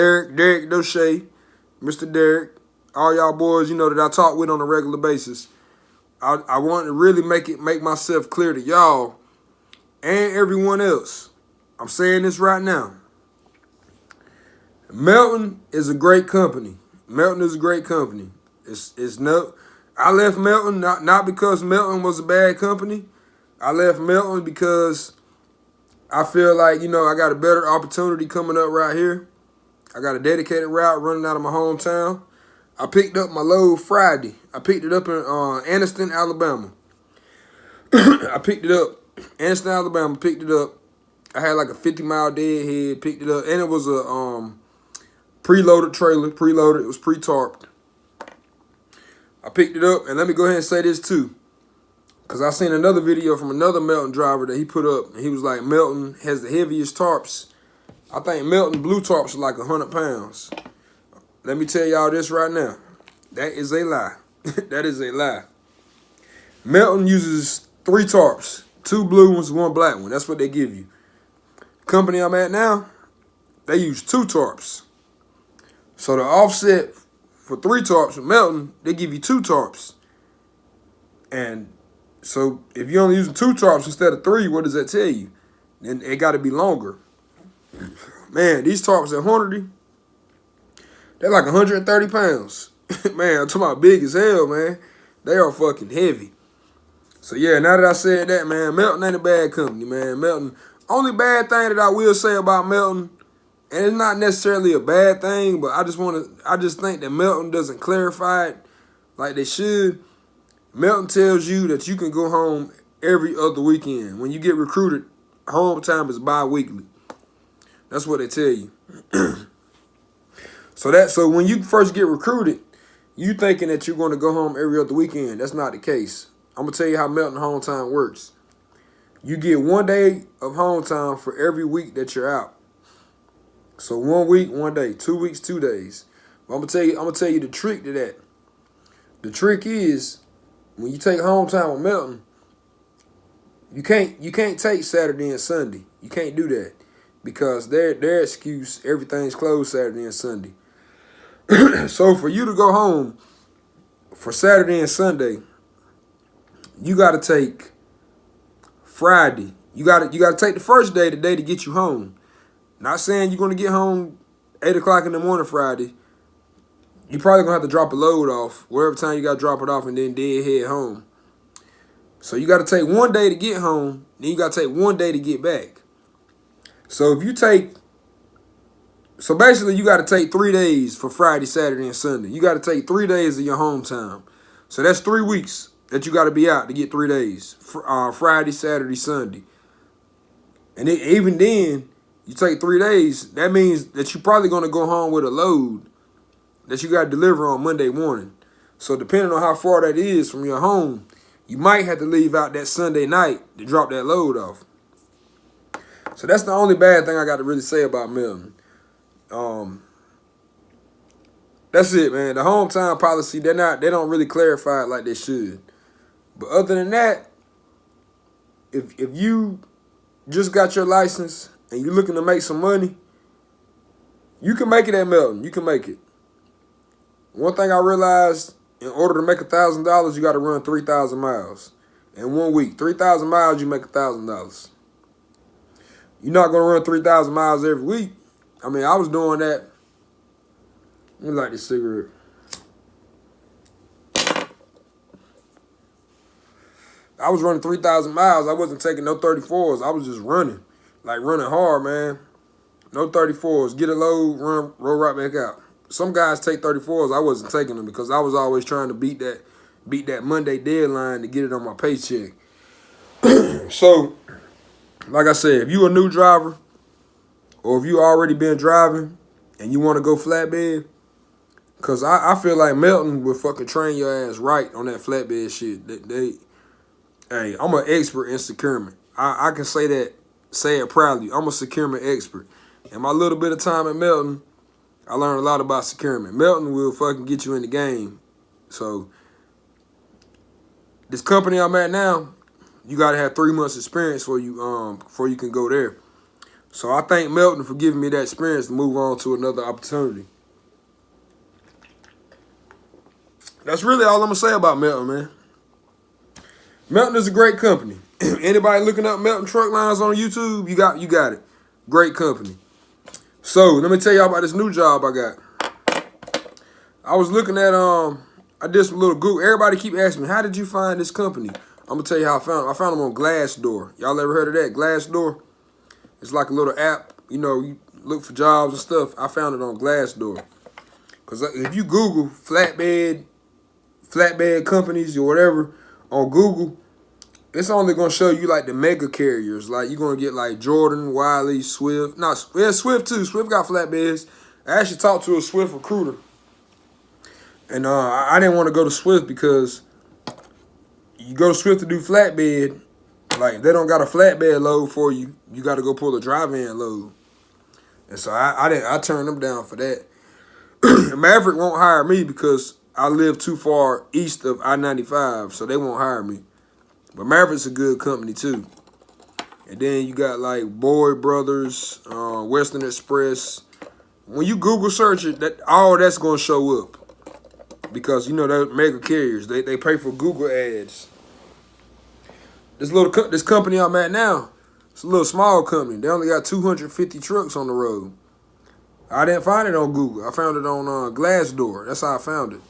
Derek Doche, Mr. Derek, all y'all boys, you know, that I talk with on a regular basis. I want to really make myself clear to y'all and everyone else. I'm saying this right now. Melton is a great company. Melton is a great company. It's no. I left Melton not because Melton was a bad company. I left Melton because I feel like, you know, I got a better opportunity coming up right here. I got a dedicated route running out of my hometown. I picked up my load Friday. I picked it up in Anniston, Alabama. I picked it up. Anniston, Alabama, picked it up. I had like a 50-mile deadhead, picked it up. And it was a preloaded trailer. Preloaded. It was pre-tarped. I picked it up. And let me go ahead and say this too. Because I seen another video from another Melton driver that he put up. And he was like, Melton has the heaviest tarps. I think Melton blue tarps are like 100 pounds. Let me tell y'all this right now. That is a lie. That is a lie. Melton uses 3 tarps. 2 blue ones, 1 black one. That's what they give you. The company I'm at now, they use 2 tarps. So the offset for 3 tarps from Melton, they give you 2 tarps. And so if you're only using 2 tarps instead of 3, what does that tell you? Then it got to be longer. Man, these tarps at Hornady, they're like 130 pounds. Man, I'm talking about big as hell, man. They are fucking heavy. So, yeah, now that I said that, man, Melton ain't a bad company, man. Melton, only bad thing that I will say about Melton, and it's not necessarily a bad thing, but I just think that Melton doesn't clarify it like they should. Melton tells you that you can go home every other weekend. When you get recruited, home time is bi-weekly. That's what they tell you. So when you first get recruited, you thinking that you're going to go home every other weekend. That's not the case. I'm going to tell you how Melton home time works. You get 1 day of home time for every week that you're out. So 1 week, 1 day, 2 weeks, 2 days. But I'm gonna tell you the trick to that. The trick is when you take home time with Melton, you can't take Saturday and Sunday. You can't do that. Because their excuse, everything's closed Saturday and Sunday. So for you to go home for Saturday and Sunday, you got to take Friday. You got to take the first day, the day to get you home. Not saying you're going to get home 8 o'clock in the morning Friday. You're probably going to have to drop a load off wherever time you got to drop it off and then dead head home. So you got to take 1 day to get home. Then you got to take 1 day to get back. So if you take... So basically, you got to take 3 days for Friday, Saturday, and Sunday. You got to take 3 days of your home time. So that's 3 weeks that you got to be out to get 3 days. Friday, Saturday, Sunday. And even then, you take 3 days, that means that you're probably going to go home with a load that you got to deliver on Monday morning. So depending on how far that is from your home, you might have to leave out that Sunday night to drop that load off. So that's the only bad thing I got to really say about Melton. That's it, man. The home time policy, they don't really clarify it like they should. But other than that, if you just got your license and you're looking to make some money, you can make it at Melton. You can make it. One thing I realized, in order to make $1,000, you got to run 3,000 miles in 1 week. 3,000 miles, you make $1,000. You're not going to run 3,000 miles every week. I mean, I was doing that. Let me light this cigarette. I was running 3,000 miles. I wasn't taking no 34s. I was just running. Like running hard, man. No 34s. Get a load, run, roll right back out. Some guys take 34s. I wasn't taking them because I was always trying to beat that Monday deadline to get it on my paycheck. So, like I said, if you a new driver or if you already been driving and you want to go flatbed, because I feel like Melton will fucking train your ass right on that flatbed shit. Hey, I'm an expert in securement. I can say it proudly. I'm a securement expert. In my little bit of time at Melton, I learned a lot about securement. Melton will fucking get you in the game. So, this company I'm at now, you got to have 3 months experience before you can go there. So I thank Melton for giving me that experience to move on to another opportunity. That's really all I'm gonna say about Melton, man. Melton is a great company. Anybody looking up Melton Truck Lines on YouTube, you got it. Great company. So let me tell y'all about this new job I got. I was looking at I did some little Google. Everybody keep asking me, how did you find this company? I'm gonna tell you how I found them. I found them on Glassdoor. Y'all ever heard of that? Glassdoor? It's like a little app. You know, you look for jobs and stuff. I found it on Glassdoor. Cause if you Google flatbed companies or whatever on Google, it's only gonna show you like the mega carriers. Like you're gonna get like Jordan, Wiley, Swift. Swift too. Swift got flatbeds. I actually talked to a Swift recruiter, and I didn't want to go to Swift because you go to Swift to do flatbed, like they don't got a flatbed load for you. You got to go pull a dry-van load, and so I turned them down for that. Maverick won't hire me because I live too far east of I-95, so they won't hire me. But Maverick's a good company too. And then you got like Boyd Brothers, Western Express. When you Google search it, all that's gonna show up because you know they're mega carriers. They pay for Google ads. This company I'm at now, it's a little small company. They only got 250 trucks on the road. I didn't find it on Google. I found it on Glassdoor. That's how I found it.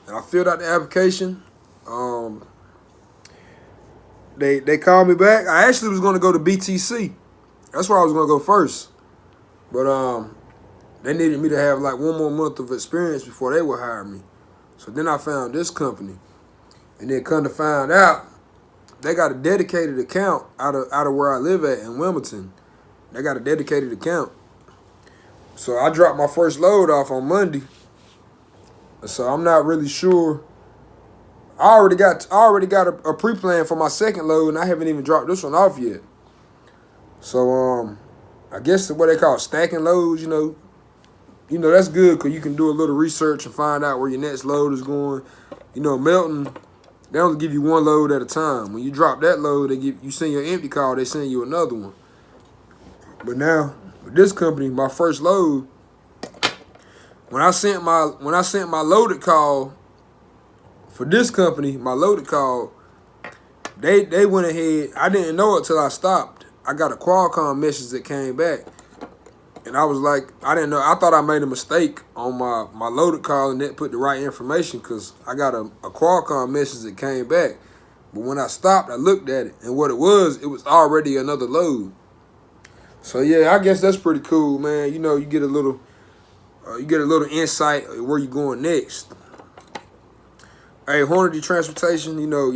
And I filled out the application. They called me back. I actually was going to go to BTC. That's where I was going to go first. But they needed me to have like one more month of experience before they would hire me. So then I found this company. And then come to find out, they got a dedicated account out of where I live at in Wilmington. They got a dedicated account. So I dropped my first load off on Monday. So I'm not really sure. I already got a pre-plan for my second load, and I haven't even dropped this one off yet. So I guess what they call stacking loads, you know that's good because you can do a little research and find out where your next load is going. You know, Melton, they only give you one load at a time. When you drop that load, you send your empty call, they send you another one. But now with this company, my first load, when I sent my loaded call for this company, my loaded call, they went ahead. I didn't know it till I stopped. I got a Qualcomm message that came back. And I was like, I didn't know. I thought I made a mistake on my loaded call and didn't put the right information because I got a Qualcomm message that came back. But when I stopped, I looked at it. And what it was already another load. So, yeah, I guess that's pretty cool, man. You know, you get a little insight of where you're going next. Hey, Hornady Transportation, you know,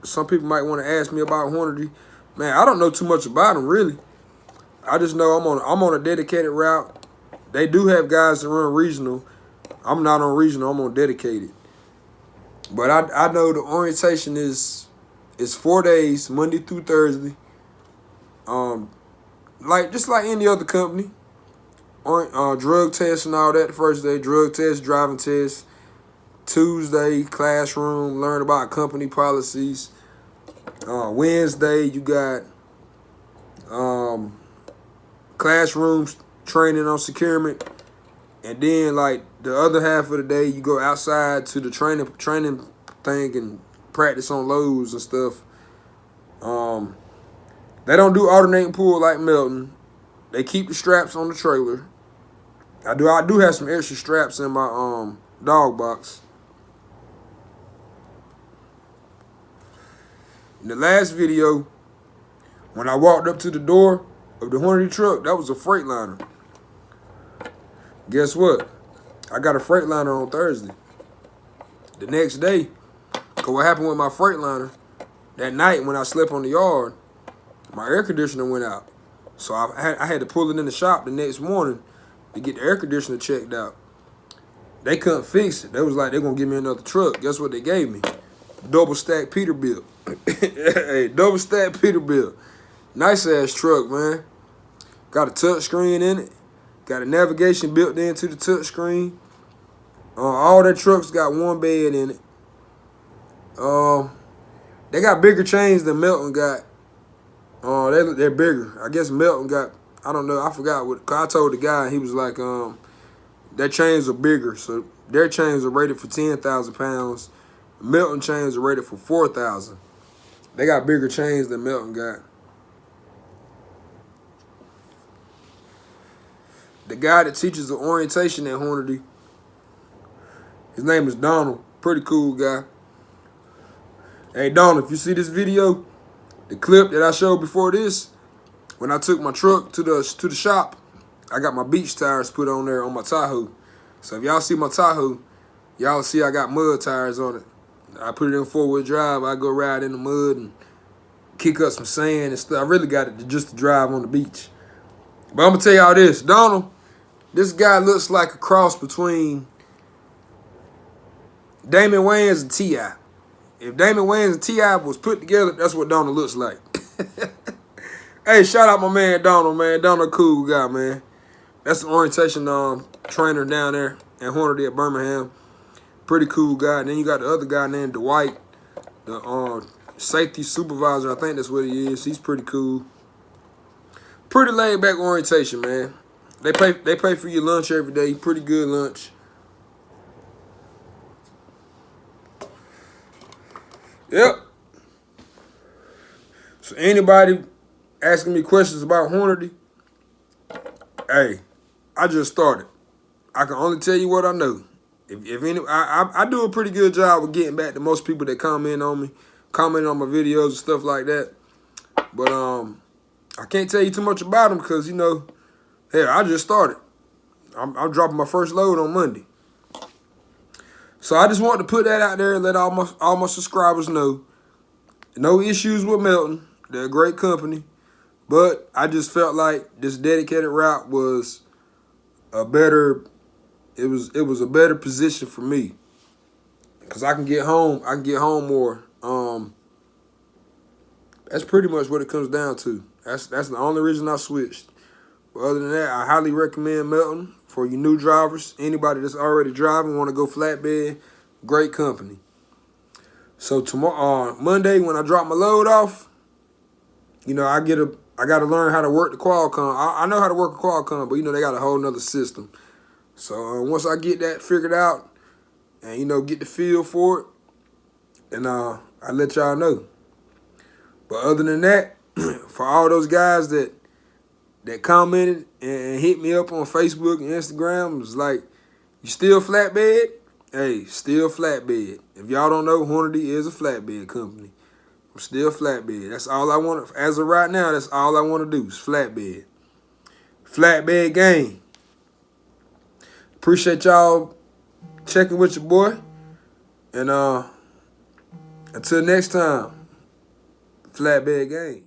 some people might want to ask me about Hornady. Man, I don't know too much about them, really. I just know I'm on a dedicated route. They do have guys that run regional. I'm not on regional, I'm on dedicated. But I know the orientation is 4 days, Monday through Thursday. Just like any other company. Drug test and all that the first day. Drug test, driving test. Tuesday, classroom, learn about company policies. Wednesday, you got classrooms, training on securement. And then, like, the other half of the day, you go outside to the training thing and practice on loads and stuff. They don't do alternating pull like Melton. They keep the straps on the trailer. I do have some extra straps in my dog box. In the last video, when I walked up to the door of the Hornady truck, that was a Freightliner. Guess what? I got a Freightliner on Thursday. The next day, because what happened with my Freightliner, that night when I slept on the yard, my air conditioner went out. So I had to pull it in the shop the next morning to get the air conditioner checked out. They couldn't fix it. They was like, they're going to give me another truck. Guess what they gave me? Double stack Peterbilt. Hey, double stack Peterbilt. Nice ass truck, man. Got a touch screen in it. Got a navigation built into the touch screen. All their trucks got one bed in it. They got bigger chains than Melton got. They're bigger. I guess Melton got I don't know. I forgot what. Cause I told the guy, he was like, their chains are bigger, so their chains are rated for 10,000 pounds. Melton chains are rated for 4,000. They got bigger chains than Melton got. The guy that teaches the orientation at Hornady, his name is Donald. Pretty cool guy. Hey Donald, if you see this video, the clip that I showed before this, when I took my truck to the shop, I got my beach tires put on there on my Tahoe. So if y'all see my Tahoe, y'all see I got mud tires on it. I put it in 4-wheel drive. I go ride in the mud and kick up some sand and stuff. I really got it just to drive on the beach. But I'm going to tell y'all this. Donald, this guy looks like a cross between Damon Wayans and T.I. If Damon Wayans and T.I. was put together, that's what Donald looks like. Hey, shout out my man Donald, man. Donald, cool guy, man. That's the orientation trainer down there at Hornady at Birmingham. Pretty cool guy. And then you got the other guy named Dwight, the safety supervisor. I think that's what he is. He's pretty cool. Pretty laid back orientation, man. They pay for your lunch every day. Pretty good lunch. Yep. So anybody asking me questions about Hornady, hey, I just started. I can only tell you what I know. If any, I do a pretty good job of getting back to most people that comment on me, comment on my videos and stuff like that. But I can't tell you too much about them because, you know, hey, I just started. I'm dropping my first load on Monday. So I just want to put that out there and let all my subscribers know. No issues with Melton. They're a great company. But I just felt like this dedicated route was a better, it was a better position for me. Cause I can get home more. That's pretty much what it comes down to. That's the only reason I switched. But other than that, I highly recommend Melton for you new drivers. Anybody that's already driving, want to go flatbed, great company. So tomorrow, Monday, when I drop my load off, you know, I got to learn how to work the Qualcomm. I know how to work a Qualcomm, but you know they got a whole nother system. So once I get that figured out, and you know get the feel for it, and I let y'all know. But other than that, for all those guys that commented and hit me up on Facebook and Instagram, it's like, you still flatbed? Hey, still flatbed. If y'all don't know, Hornady is a flatbed company. I'm still flatbed. That's all I want. As of right now, that's all I want to do is flatbed. Flatbed gang. Appreciate y'all checking with your boy. And until next time, flatbed gang.